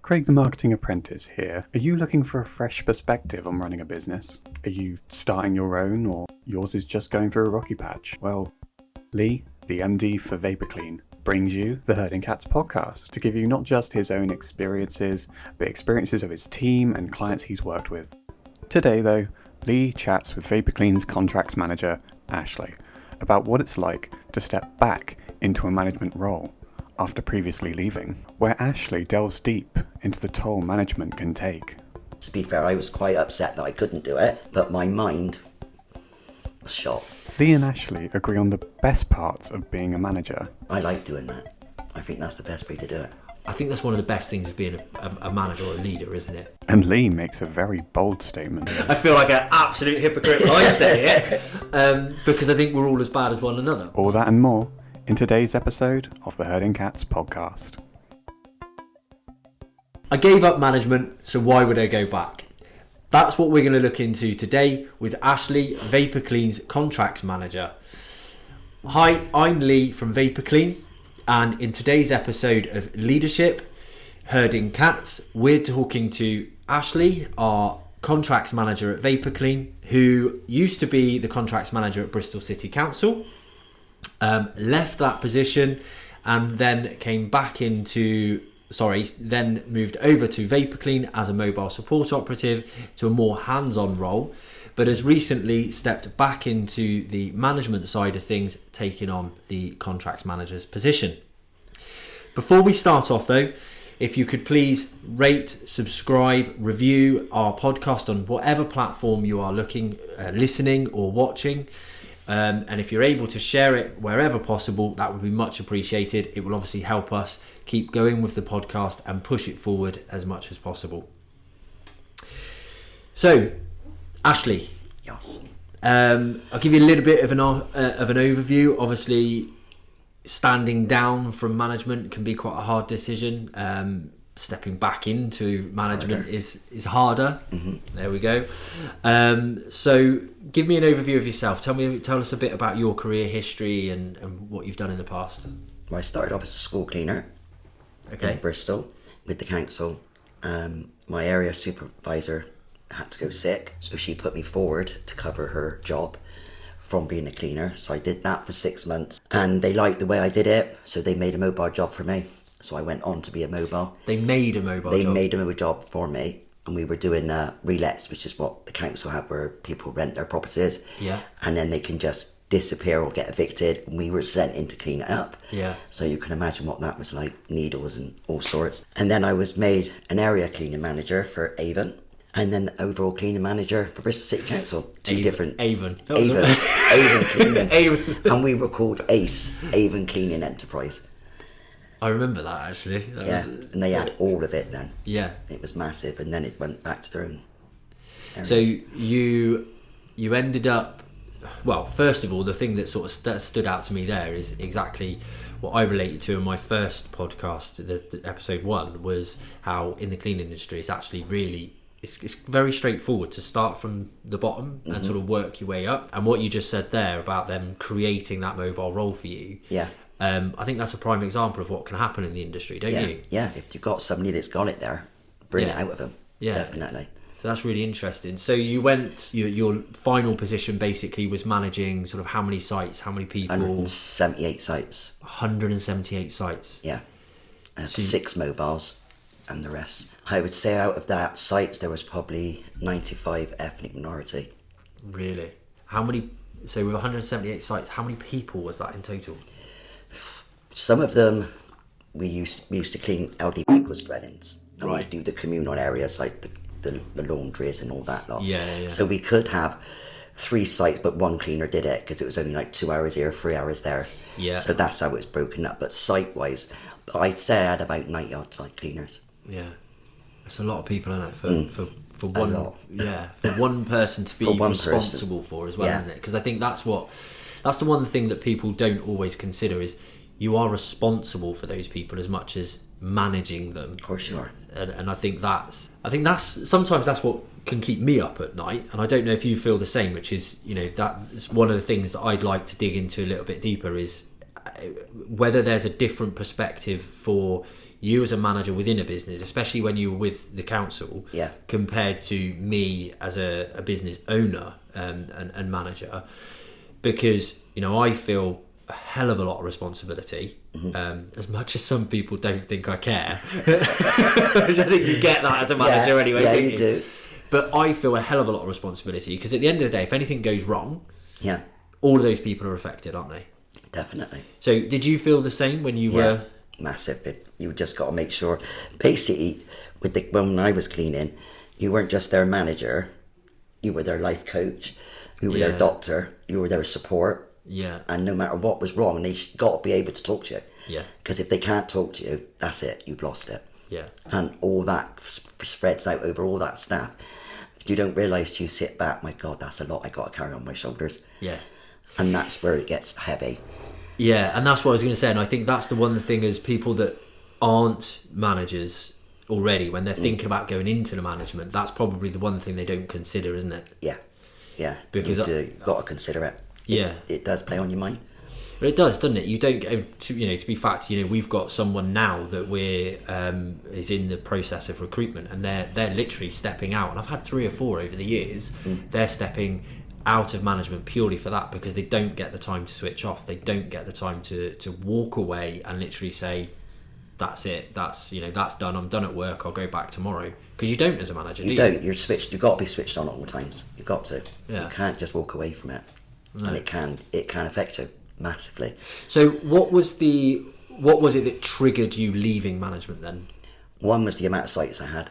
Craig the Marketing Apprentice here. Are you looking for a fresh perspective on running a business? Are you starting your own, or yours is just going through a rocky patch? Well, Lee, the MD for VaporClean, brings you the Herding Cats podcast to give you not just his own experiences, but experiences of his team and clients he's worked with. Today though, Lee chats with VaporClean's contracts manager, Ashley, about what it's like to step back into a management role after previously leaving, where Ashley delves deep into the toll management can take. To be fair, I was quite upset that I couldn't do it, but my mind was shot. Lee and Ashley agree on the best parts of being a manager. I like doing that. I think that's the best way to do it. I think that's one of the best things of being a manager or a leader, isn't it? And Lee makes a very bold statement. I feel like an absolute hypocrite when I say it, because I think we're all as bad as one another. All that and more in today's episode of the Herding Cats podcast. I gave up management, so why would I go back? That's what we're going to look into today with Ashley, VaporClean's contracts manager. Hi, I'm Lee from VaporClean, and in today's episode of Leadership, Herding Cats, we're talking to Ashley, our contracts manager at VaporClean, who used to be the contracts manager at Bristol City Council, left that position and then then moved over to VaporClean as a mobile support operative to a more hands-on role, but has recently stepped back into the management side of things, taking on the contracts manager's position. Before we start off though, if you could please rate, subscribe, review our podcast on whatever platform you are listening or watching. And if you're able to share it wherever possible, that would be much appreciated. It will obviously help us keep going with the podcast and push it forward as much as possible. So, Ashley, Yes. I'll give you a little bit of an overview. Obviously, standing down from management can be quite a hard decision. Stepping back into management is harder. Mm-hmm. There we go. So give me an overview of yourself. Tell us a bit about your career history and what you've done in the past. Well, I started off as a school cleaner in Bristol with the council. My area supervisor had to go sick, so she put me forward to cover her job from being a cleaner. So I did that for 6 months, and they liked the way I did it, so they made a mobile job for me. So I went on to be a mobile. They made a mobile job for me, and we were doing relets, which is what the council have, where people rent their properties. Yeah. And then they can just disappear or get evicted, and we were sent in to clean it up. Yeah. So you can imagine what that was like, needles and all sorts. And then I was made an area cleaning manager for Avon, and then the overall cleaning manager for Bristol City Council. Avon Cleaning. Avon. And we were called ACE, Avon Cleaning Enterprise. I remember that actually. And they had all of it then. Yeah. It was massive, and then it went back to their own areas. So you ended up, well, first of all, the thing that sort of stood out to me there is exactly what I related to in my first podcast, the episode 1, was how in the cleaning industry it's actually really, it's very straightforward to start from the bottom and sort of work your way up. And what you just said there about them creating that mobile role for you. Yeah. I think that's a prime example of what can happen in the industry, don't you? Yeah, if you've got somebody that's got it there, bring it out of them. Yeah, definitely. So that's really interesting. So you went, your final position basically was managing sort of how many sites, how many people? 178 sites. 178 sites. Yeah. 6 mobiles and the rest. I would say out of that sites, there was probably 95 ethnic minority. Really? So with 178 sites, how many people was that in total? Some of them we used to clean elderly people's dwellings, and Right. we do the communal areas like the laundries and all that lot. Yeah. So we could have 3 sites, but one cleaner did it because it was only like 2 hours here, 3 hours there. Yeah. So that's how it's broken up. But site wise, I'd say I had about 90 odd site cleaners. Yeah, it's a lot of people, isn't it? For one, lot. Yeah, for one person to be responsible for as well, isn't it? Because I think that's the one thing that people don't always consider is you are responsible for those people as much as managing them. Of course you are. And I think that's sometimes that's what can keep me up at night. And I don't know if you feel the same, which is, that's one of the things that I'd like to dig into a little bit deeper is whether there's a different perspective for you as a manager within a business, especially when you were with the council, Yeah. compared to me as a business owner and manager, because I feel a hell of a lot of responsibility, as much as some people don't think I care. Which I think you get that as a manager anyway. Yeah, don't you do. But I feel a hell of a lot of responsibility, because at the end of the day, if anything goes wrong, Yeah, all of those people are affected, aren't they? definitely. So did you feel the same when you were... Massive. You just got to make sure. Basically, when I was cleaning, you weren't just their manager. You were their life coach. You were their doctor. You were their support. Yeah. And no matter what was wrong, they got to be able to talk to you. Yeah. Because if they can't talk to you, that's it. You've lost it. Yeah. And all that spreads out over all that staff. You don't realise till you sit back, my God, that's a lot I got to carry on my shoulders. Yeah. And that's where it gets heavy. Yeah, and that's what I was going to say, and I think that's the one thing as people that aren't managers already, when they're thinking about going into the management, that's probably the one thing they don't consider, isn't it? Yeah. Because you've got to consider it. Yeah. It does play on your mind. But it does, doesn't it? You don't get to be fact. We've got someone now that we're is in the process of recruitment, and they're literally stepping out. And I've had 3 or 4 over the years. They're stepping out of management purely for that, because they don't get the time to switch off. They don't get the time to walk away and literally say, "That's it. That's that's done. I'm done at work. I'll go back tomorrow." Because you don't as a manager. You don't. You're switched. You've got to be switched on at all times. You've got to. Yeah. You can't just walk away from it, and it can affect you massively. So what was it that triggered you leaving management then? One was the amount of sites I had.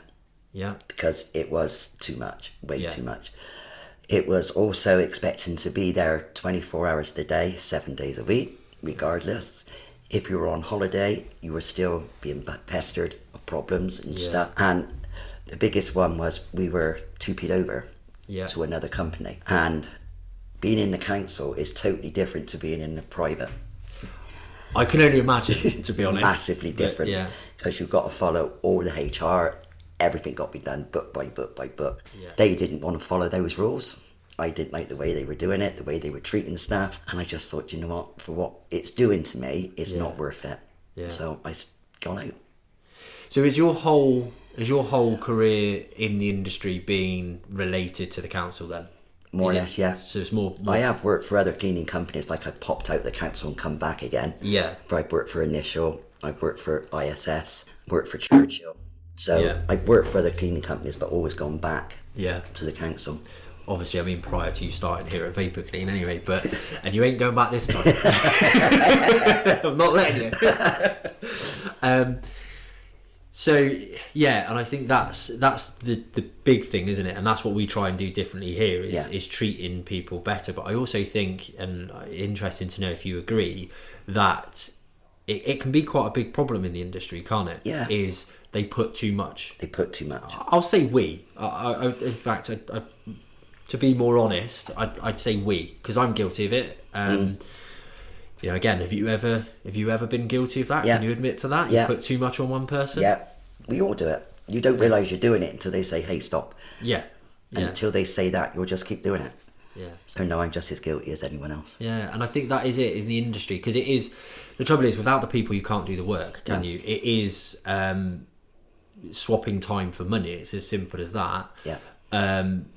Yeah. Because it was too much, way Yeah. too much. It was also expecting to be there 24 hours a day, 7 days a week, regardless. If you were on holiday, you were still being pestered of problems and stuff. And the biggest one was we were 2p'd over to another company. And being in the council is totally different to being in the private. I can only imagine, to be honest. Massively different. Yeah. Because you've got to follow all the HR. Everything got to be done book by book by book. Yeah. They didn't want to follow those rules. I didn't like the way they were doing it, the way they were treating the staff. And I just thought, you know what? For what it's doing to me, it's not worth it. Yeah. So I got out. So is your whole career in the industry being related to the council then? More or less, yeah. So it's more... I have worked for other cleaning companies, like I popped out of the council and come back again. Yeah. I've worked for Initial, I've worked for ISS, worked for Churchill. So Yeah. I've worked for other cleaning companies, but always gone back Yeah. to the council. Obviously, I mean, prior to you starting here at Vapor Clean anyway, but... And you ain't going back this time. I'm not letting you. So, yeah, and I think that's the big thing, isn't it? And that's what we try and do differently here, is treating people better. But I also think, and interesting to know if you agree, that it can be quite a big problem in the industry, can't it? Yeah. Is they put too much. They put too much. I'll say we. In fact, to be more honest, I'd say we, because I'm guilty of it. Again, have you ever been guilty of that? Yeah. Can you admit to that? Yeah. You put too much on one person? Yeah, we all do it. You don't realise you're doing it until they say, hey, stop. Yeah. And until they say that, you'll just keep doing it. Yeah. So no, I'm just as guilty as anyone else. Yeah, and I think that is it in the industry, because it is, the trouble is, without the people you can't do the work, can you? It is swapping time for money. It's as simple as that. Yeah.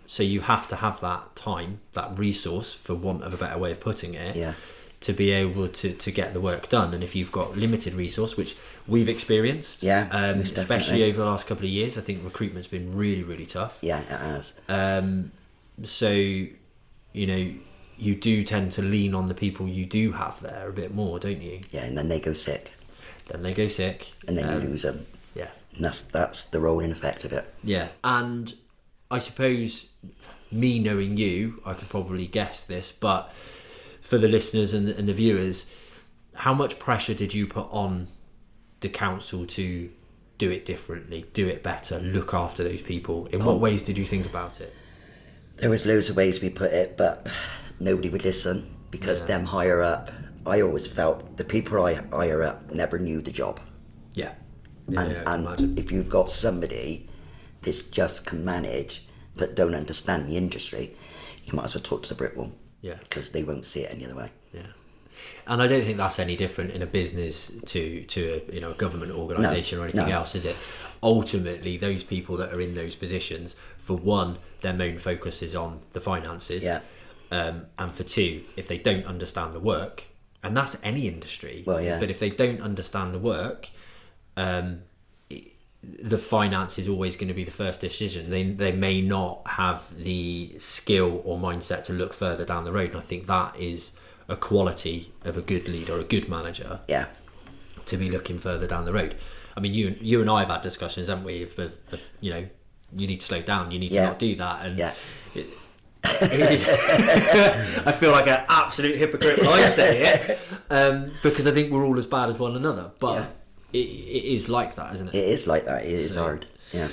So you have to have that time, that resource, for want of a better way of putting it, to be able to get the work done. And if you've got limited resource, which we've experienced, especially over the last couple of years, I think recruitment's been really, really tough. Yeah, it has. So, you do tend to lean on the people you do have there a bit more, don't you? Yeah, and then they go sick. And then you lose them. Yeah. And that's the rolling effect of it. Yeah. And I suppose, me knowing you, I could probably guess this, but for the listeners and the viewers, how much pressure did you put on the council to do it differently, do it better, look after those people? In what ways did you think about it? There was loads of ways we put it, but nobody would listen, because them higher up, I always felt the people I higher up never knew the job. Yeah. And if you've got somebody that just can manage but don't understand the industry, you might as well talk to the brick wall. Yeah. Because they won't see it any other way. Yeah. And I don't think that's any different in a business to a government organisation or anything else, is it? Ultimately, those people that are in those positions, for one, their main focus is on the finances. Yeah. And for two, if they don't understand the work, and that's any industry, Well, yeah. but if they don't understand the work, the finance is always going to be the first decision. They may not have the skill or mindset to look further down the road. And I think that is a quality of a good leader, a good manager. Yeah. To be looking further down the road. I mean, you and I have had discussions, haven't we? Of you need to slow down. You need to not do that. And I feel like an absolute hypocrite when I say it, because I think we're all as bad as one another. But it is like that, isn't it? It is like that. It is hard. Yeah.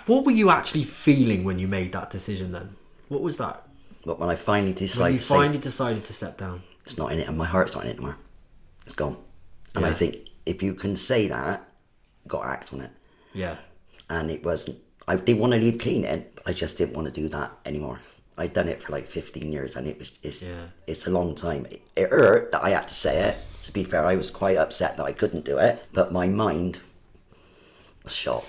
What were you actually feeling when you made that decision then? What was that? But when I finally decided, When you finally decided to step down. it's not in it, and my heart's not in it anymore. It's gone. And I think if you can say that, got to act on it. Yeah. And it wasn't. I didn't want to leave cleaning. I just didn't want to do that anymore. I'd done it for like 15 years, and it's a long time. It hurt that I had to say it. To be fair, I was quite upset that I couldn't do it, but my mind was shot.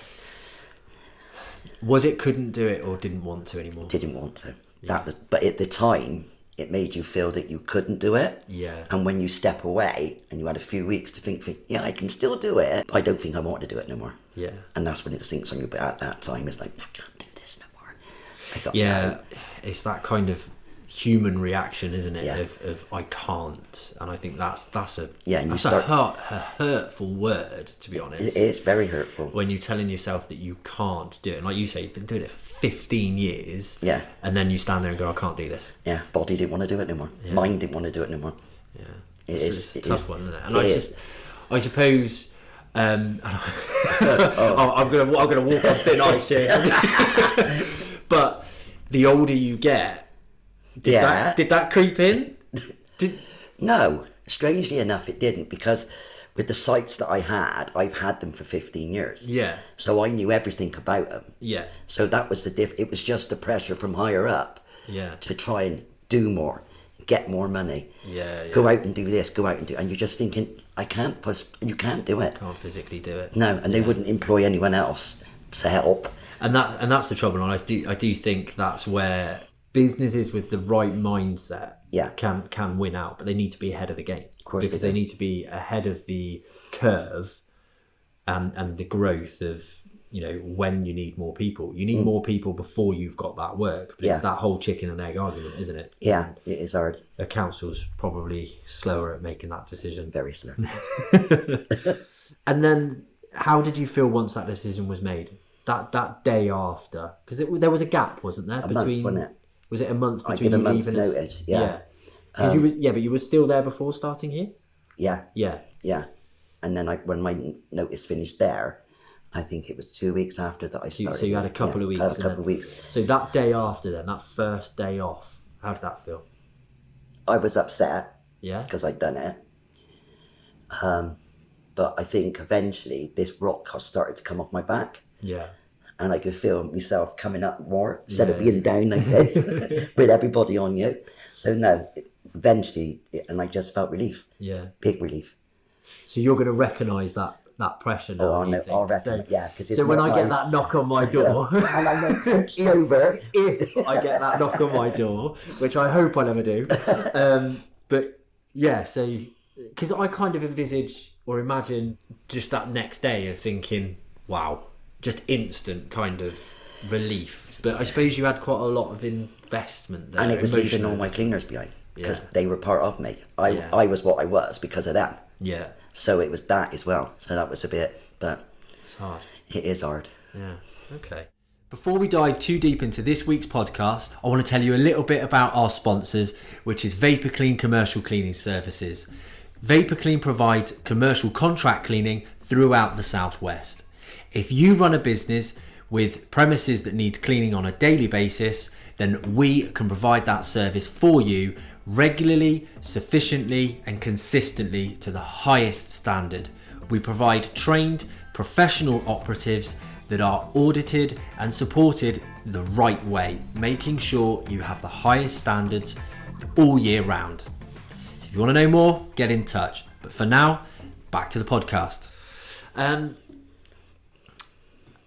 Was it couldn't do it or didn't want to anymore? Didn't want to. But at the time, it made you feel that you couldn't do it. Yeah. And when you step away and you had a few weeks to think, yeah, I can still do it, but I don't think I want to do it no more. Yeah. And that's when it sinks on you. But at that time, it's like, I can't do this no more. I got it's that kind of human reaction, isn't it? Yeah. Of I can't, and I think that's a hurtful word, to be honest. It is very hurtful when you're telling yourself that you can't do it, and like you say, you've been doing it for 15 years. Yeah. And then you stand there and go, I can't do this. Yeah. Body didn't want to do it no more. Yeah. Mind didn't want to do it no more. Yeah. It's a tough one, isn't it? And I suppose. I'm gonna walk on thin ice here. But the older you get, did that creep in? No, strangely enough, it didn't, because with the sites that I've had them for 15 years. Yeah. So I knew everything about them. Yeah. So that was it was just the pressure from higher up. Yeah. To try and do more, get more money. Yeah. Go out and do this, and you're just thinking, I can't, you can't do it. Can't physically do it. No, and they wouldn't employ anyone else to help. And that's the trouble. And I do think that's where businesses with the right mindset can win out, but they need to be ahead of the game. Of course, because they need to be ahead of the curve and the growth of when you need more people. You need more people before you've got that work. But it's that whole chicken and egg argument, isn't it? Yeah, it is hard. A council's probably slower at making that decision. Very slow. And then, how did you feel once that decision was made? That day after, because there was a gap, wasn't there? A month, wasn't it? Was it a month between I did a you month's leaving? notice. Yeah. Because but you were still there before starting here. Yeah. Yeah. Yeah. And then when my notice finished there, I think it was 2 weeks after that I started. So you had a couple of weeks. I had a couple of weeks. So that day after then, that first day off, how did that feel? I was upset. Yeah. Because I'd done it. But I think eventually this rock started to come off my back. Yeah. And I could feel myself coming up more instead of being down like this with everybody on you. So no, eventually, and I just felt relief. Yeah. Big relief. So you're going to recognise that pressure now. Oh, I know. I reckon. Yeah. So when I get that knock on my door, and I know it's over. If I get that knock on my door, which I hope I never do, but yeah. So because I kind of envisage or imagine just that next day of thinking, wow, just instant kind of relief. But I suppose you had quite a lot of investment there. And it was leaving all my cleaners behind because they were part of me. I was what I was because of them. Yeah. So it was that as well. So that was a bit, but it's hard. It is hard. Yeah. Okay. Before we dive too deep into this week's podcast, I want to tell you a little bit about our sponsors, which is Vapor Clean Commercial Cleaning Services. Vapor Clean provides commercial contract cleaning throughout the Southwest. If you run a business with premises that need cleaning on a daily basis, then we can provide that service for you regularly, sufficiently, and consistently to the highest standard. We provide trained professional operatives that are audited and supported the right way, making sure you have the highest standards all year round. So if you want to know more, get in touch. But for now, back to the podcast. And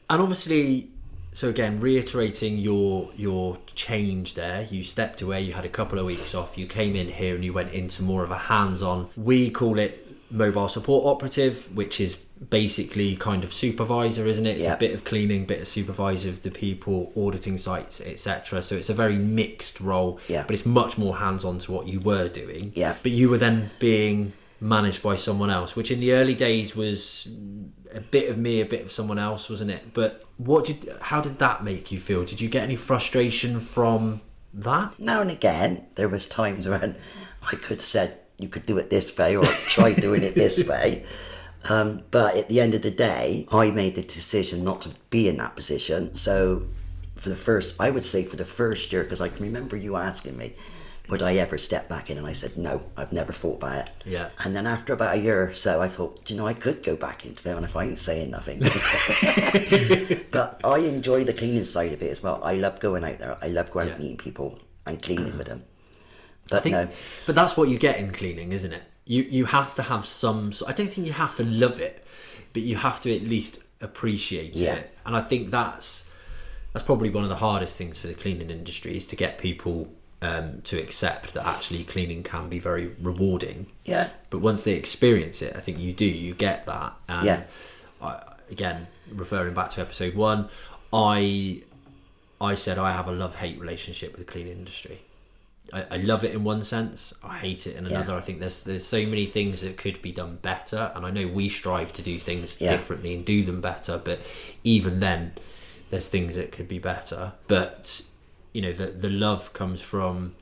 obviously, so again, reiterating your change there, you stepped away, you had a couple of weeks off, you came in here and you went into more of a hands-on, we call it mobile support operative, which is basically kind of supervisor, isn't it? It's a bit of cleaning, bit of supervisor of the people, auditing sites, etc. So it's a very mixed role, but it's much more hands-on to what you were doing. But you were then being managed by someone else, which in the early days was a bit of me, a bit of someone else, wasn't it? But how did that make you feel? Did you get any frustration from that? Now and again, there was times when I could have said, you could do it this way, or try doing it this way. But at the end of the day, I made the decision not to be in that position. So for the first year, because I can remember you asking me, would I ever step back in? And I said, no, I've never thought about it. And then after about a year or so, I thought, I could go back into it, and if I ain't saying nothing. But I enjoy the cleaning side of it as well. I love going out there. I love going out and meeting people and cleaning with them. But but that's what you get in cleaning, isn't it? You have to have some. I don't think you have to love it, but you have to at least appreciate it. And I think that's probably one of the hardest things for the cleaning industry, is to get people to accept that actually cleaning can be very rewarding. But once they experience it, I think you get that. And again, referring back to episode 1, I said I have a love-hate relationship with the cleaning industry. I love it in one sense, I hate it in another. I think there's so many things that could be done better, and I know we strive to do things differently and do them better, but even then there's things that could be better. But the love comes from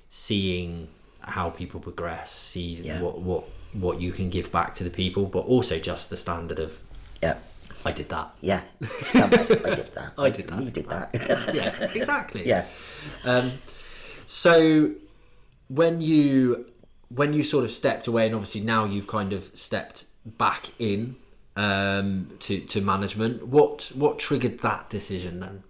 seeing how people progress, see what you can give back to the people, but also just the standard of I did that. I did that. I did that. You did that. Yeah, exactly. So when you sort of stepped away, and obviously now you've kind of stepped back in to management, what triggered that decision then?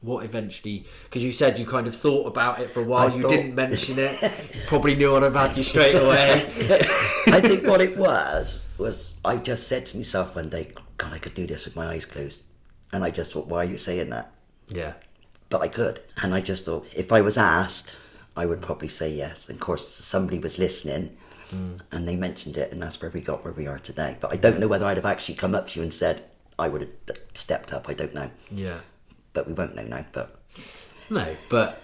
What eventually, because you said you kind of thought about it for a while, didn't mention it, you probably knew I'd have had you straight away. I think what it was I just said to myself one day, God, I could do this with my eyes closed. And I just thought, why are you saying that? But I could. And I just thought, if I was asked, I would probably say yes. And of course, somebody was listening and they mentioned it, and that's where we got where we are today. But I don't know whether I'd have actually come up to you and said I would have stepped up. I don't know. But we won't know now. But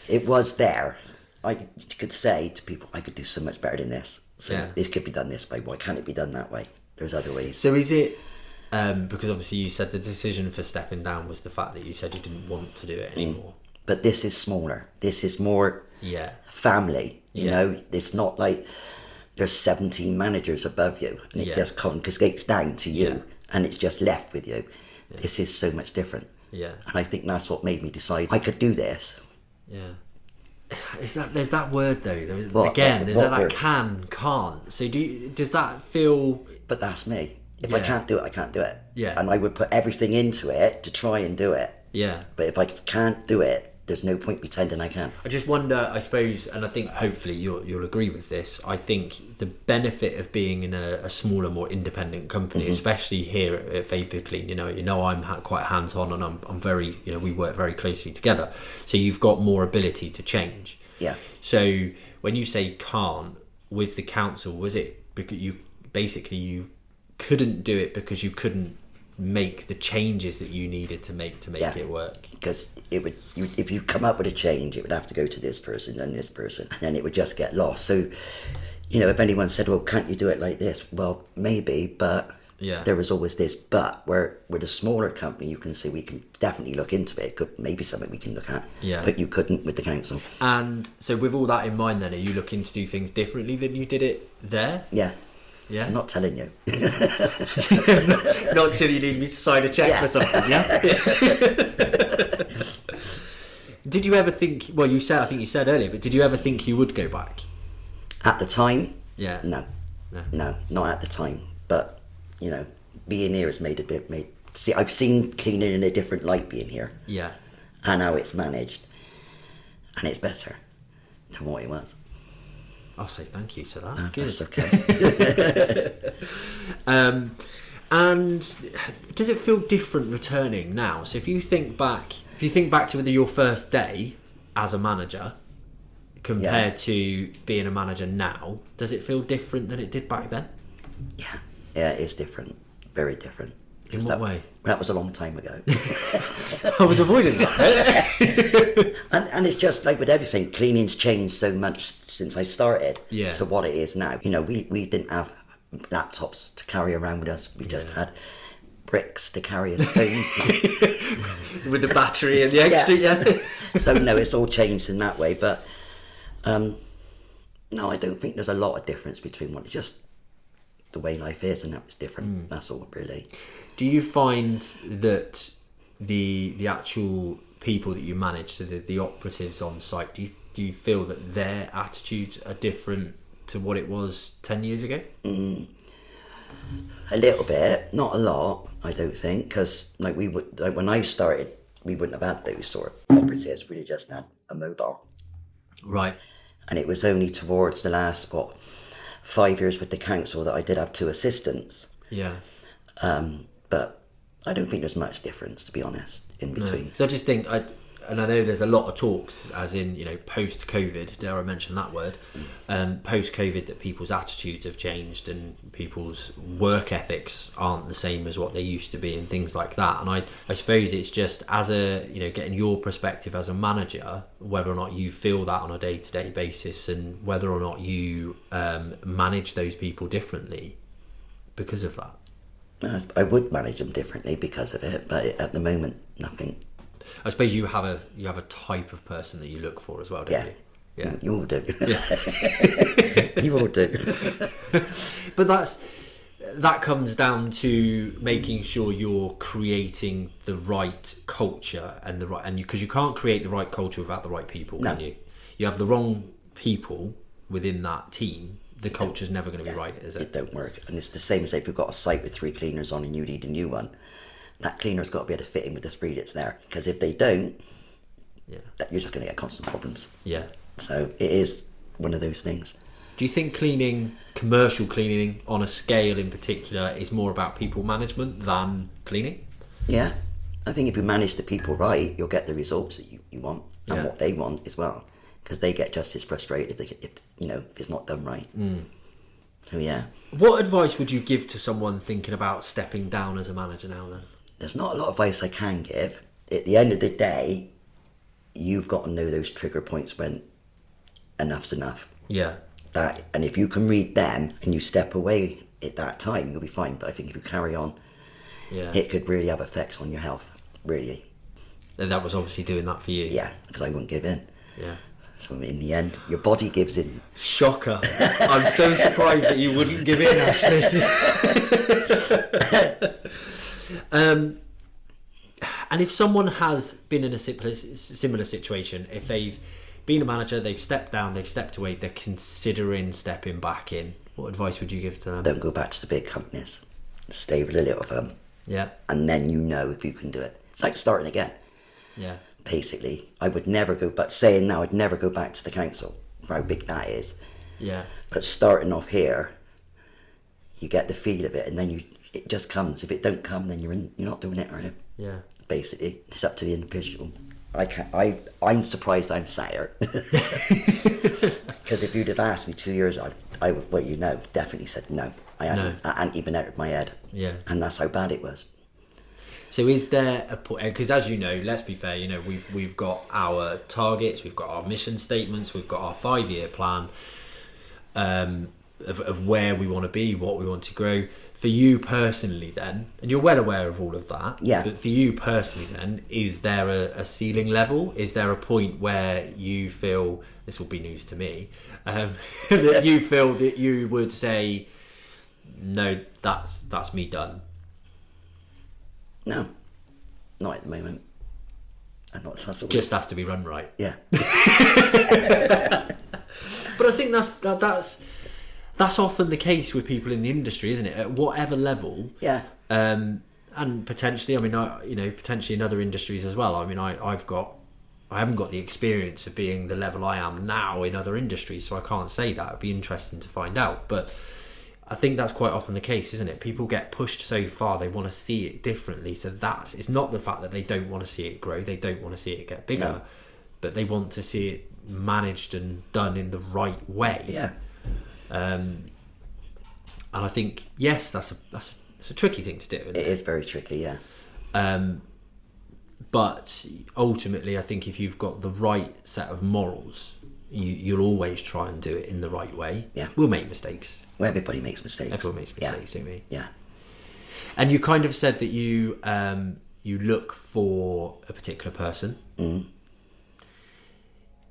it was there. I could say to people, I could do so much better than this. So this could be done this way. Why can't it be done that way? There's other ways. So is it... because obviously you said the decision for stepping down was the fact that you said you didn't want to do it anymore. But this is smaller. This is more family. You know, it's not like there's 17 managers above you and it just confiscates down to you and it's just left with you. This is so much different. And I think that's what made me decide I could do this. There's that word though. There's that can't. So does that feel? But that's me. If I can't do it, I can't do it. And I would put everything into it to try and do it. But if I can't do it, there's no point pretending I can. I just wonder, I suppose, and I think hopefully you'll agree with this, I think the benefit of being in a smaller, more independent company, especially here at Vapor Clean, you know I'm quite hands-on and I'm very, we work very closely together. So you've got more ability to change. So when you say can't, with the council, was it because you couldn't do it because you couldn't make the changes that you needed to make it work? Because if you come up with a change, it would have to go to this person and this person, and then it would just get lost. So if anyone said, well, can't you do it like this? Well, maybe, but there was always this but. Where with a smaller company, you can say we can definitely look into it. Could maybe something we can look at, but you couldn't with the council. And so with all that in mind then, are you looking to do things differently than you did it there? I'm not telling you. Not till you need me to sign a check for something, Did you ever think, I think you said earlier, but did you ever think you would go back? At the time? No, not at the time. But, being here has see, I've seen cleaning in a different light being here. And how it's managed. And it's better than what it was. I'll say thank you to that. No, Good. that's okay. And does it feel different returning now? So if you think back to your first day as a manager compared to being a manager now, does it feel different than it did back then? Yeah, it is different. Very different. In what way? That was a long time ago. I was avoiding that. and it's just like with everything, cleaning's changed so much since I started to what it is now. You know, we didn't have laptops to carry around with us. We just had bricks to carry as phones. With the battery and the extra, So no, it's all changed in that way. But no, I don't think there's a lot of difference between what it's just the way life is, and that was different. That's all really. Do you find that the actual people that you manage, so the operatives on site, do you feel that their attitudes are different to what it was 10 years ago? A little bit, not a lot, I don't think, because like when I started, we wouldn't have had those sort of operatives. We just had a mobile, right? And it was only towards the last 5 years with the council that I did have 2 assistants. Yeah. But I don't think there's much difference, to be honest, in between. No. So I just think, and I know there's a lot of talks, as in, you know, post-COVID, dare I mention that word, post-COVID, that people's attitudes have changed and people's work ethics aren't the same as what they used to be and things like that. And I suppose it's just getting your perspective as a manager, whether or not you feel that on a day-to-day basis and whether or not you manage those people differently because of that. I would manage them differently because of it, but at the moment, nothing. I suppose you have a type of person that you look for as well, don't you? Yeah, you all do. Yeah. You all do. But that comes down to making sure you're creating the right culture and because you can't create the right culture without the right people, can you? You have the wrong people within that team, the culture's never going to be right, is it? It don't work. And it's the same as if you've got a site with 3 cleaners on and you need a new one. That cleaner's got to be able to fit in with the 3 that's there. Because if they don't, you're just going to get constant problems. Yeah. So it is one of those things. Do you think commercial cleaning on a scale in particular, is more about people management than cleaning? Yeah. I think if you manage the people right, you'll get the results that you want and what they want as well. Because they get just as frustrated if it's not done right. So yeah. What advice would you give to someone thinking about stepping down as a manager now then? There's not a lot of advice I can give. At the end of the day, you've got to know those trigger points when enough's enough. Yeah. And if you can read them and you step away at that time, you'll be fine. But I think if you carry on, it could really have effects on your health, really. And that was obviously doing that for you. Yeah, because I wouldn't give in. Yeah. So in the end, your body gives in. Shocker. I'm so surprised that you wouldn't give in, Ashley. And if someone has been in a similar situation, if they've been a manager, they've stepped down, they've stepped away, they're considering stepping back in, what advice would you give to them? Don't go back to the big companies. Stay with a little firm. Yeah. And then you know if you can do it. It's like starting again. Yeah. Basically, I would never go back. Saying now, I'd never go back to the council for how big that is. Yeah. But starting off here, you get the feel of it, and then it just comes. If it don't come, then you're not doing it, are you? Yeah. Basically, it's up to the individual. I'm surprised I'm sat here. Because if you'd have asked me 2 years, I would, definitely said no. I hadn't even entered my head. Yeah. And that's how bad it was. So is there a point, because as you know, let's be fair, we've got our targets, we've got our mission statements, we've got our 5-year plan of where we want to be, what we want to grow. For you personally then, and you're well aware of all of that, but for you personally then, is there a ceiling level? Is there a point where you feel, this will be news to me, that you feel that you would say, no, that's me done? No, not at the moment. I'm not sensible. Just has to be run right. Yeah. But I think that's often the case with people in the industry, isn't it? At whatever level. Yeah. And potentially, potentially in other industries as well. I've got I haven't got the experience of being the level I am now in other industries, so I can't say that. It'd be interesting to find out. But I think that's quite often the case, isn't it? People get pushed so far, they want to see it differently. So it's not the fact that they don't want to see it grow, they don't want to see it get bigger, No. but they want to see it managed and done in the right way. Yeah. And I think, yes, that's a tricky thing to do, isn't It is very tricky, yeah. But ultimately, I think if you've got the right set of morals, you'll always try and do it in the right way. Yeah. We'll make mistakes. Well, everybody makes mistakes. Everyone makes mistakes, don't we? Yeah. And you kind of said that you look for a particular person. Mm.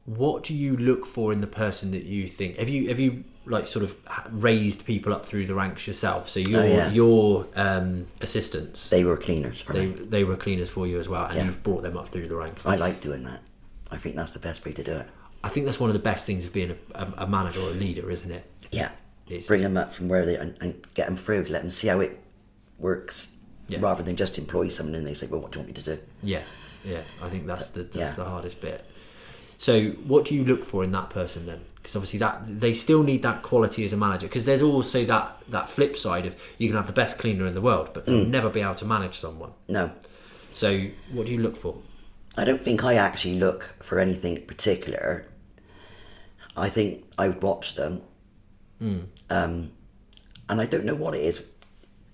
What do you look for in the person that you think? Have you like sort of raised people up through the ranks yourself? So your assistants, They were cleaners for me. they were cleaners for you as well, and Yeah. you've brought them up through the ranks. I like doing that. I think that's the best way to do it. I think that's one of the best things of being a manager or a leader, isn't it? Yeah. It's Bring them up from where they and get them through. Let them see how it works, Yeah. rather than just employ someone and they say, "Well, what do you want me to do?" Yeah. I think that's the Yeah. hardest bit. So, what do you look for in that person then? Because obviously that they still need that quality as a manager. Because there's also that flip side of you can have the best cleaner in the world, but they'll never be able to manage someone. No, So, what do you look for? I don't think I actually look for anything particular. I think I would watch them, and I don't know what it is.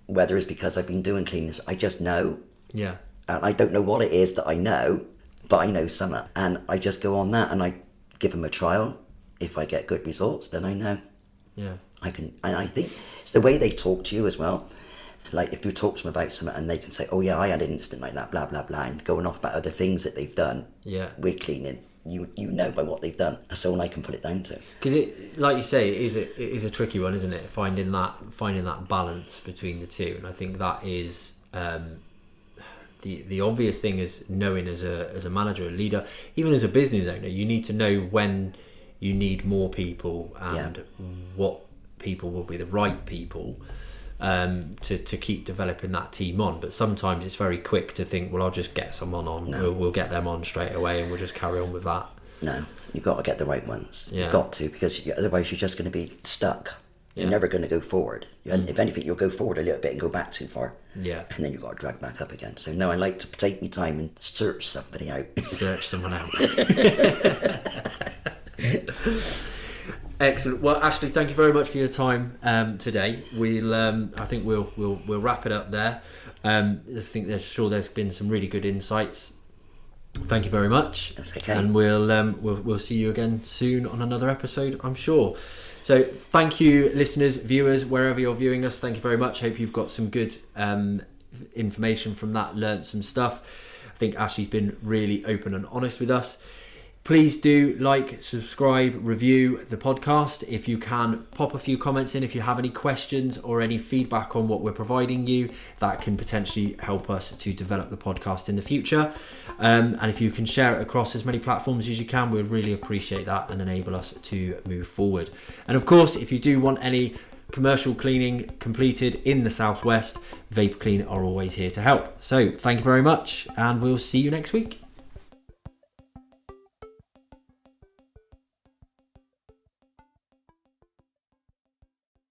Whether it's because I've been doing cleaners, I just know, Yeah. and I don't know what it is that I know, but I know some, and I just go on that and I give them a trial. If I get good results, then I know Yeah. I can, and I think it's the way they talk to you as well. Like if you talk to them about something and they can say, "Oh yeah, I had an incident like that," blah blah blah, and going off about other things that they've done. Yeah. With cleaning, you know by what they've done. That's all I can put it down to. Because it, like you say, it is a tricky one, isn't it? Finding that balance between the two, and I think that is the obvious thing is knowing as a manager, a leader, even as a business owner, you need to know when you need more people and what people will be the right people to keep developing that team on. But sometimes it's very quick to think, well, I'll just get someone on. No. We'll get them on straight away, and we'll just carry on with that. No, you've got to get the right ones. Yeah. You've got to, because otherwise you're just going to be stuck. You're Yeah. never going to go forward. If anything, you'll go forward a little bit and go back too far. Yeah. And then you've got to drag back up again. So no, I like to take my time and search somebody out. Search someone out. Excellent. Well, Ashley, thank you very much for your time today. I think we'll wrap it up there. I think there's been some really good insights. Thank you very much. That's okay. And we'll see you again soon on another episode, I'm sure. So thank you, listeners, viewers, wherever you're viewing us. Thank you very much. Hope you've got some good information from that, learnt some stuff. I think Ashley's been really open and honest with us. Please do like, subscribe, review the podcast. If you can, pop a few comments in if you have any questions or any feedback on what we're providing you. That can potentially help us to develop the podcast in the future. And if you can share it across as many platforms as you can, we'd really appreciate that and enable us to move forward. And of course, if you do want any commercial cleaning completed in the Southwest, Vapor Clean are always here to help. So thank you very much, and we'll see you next week.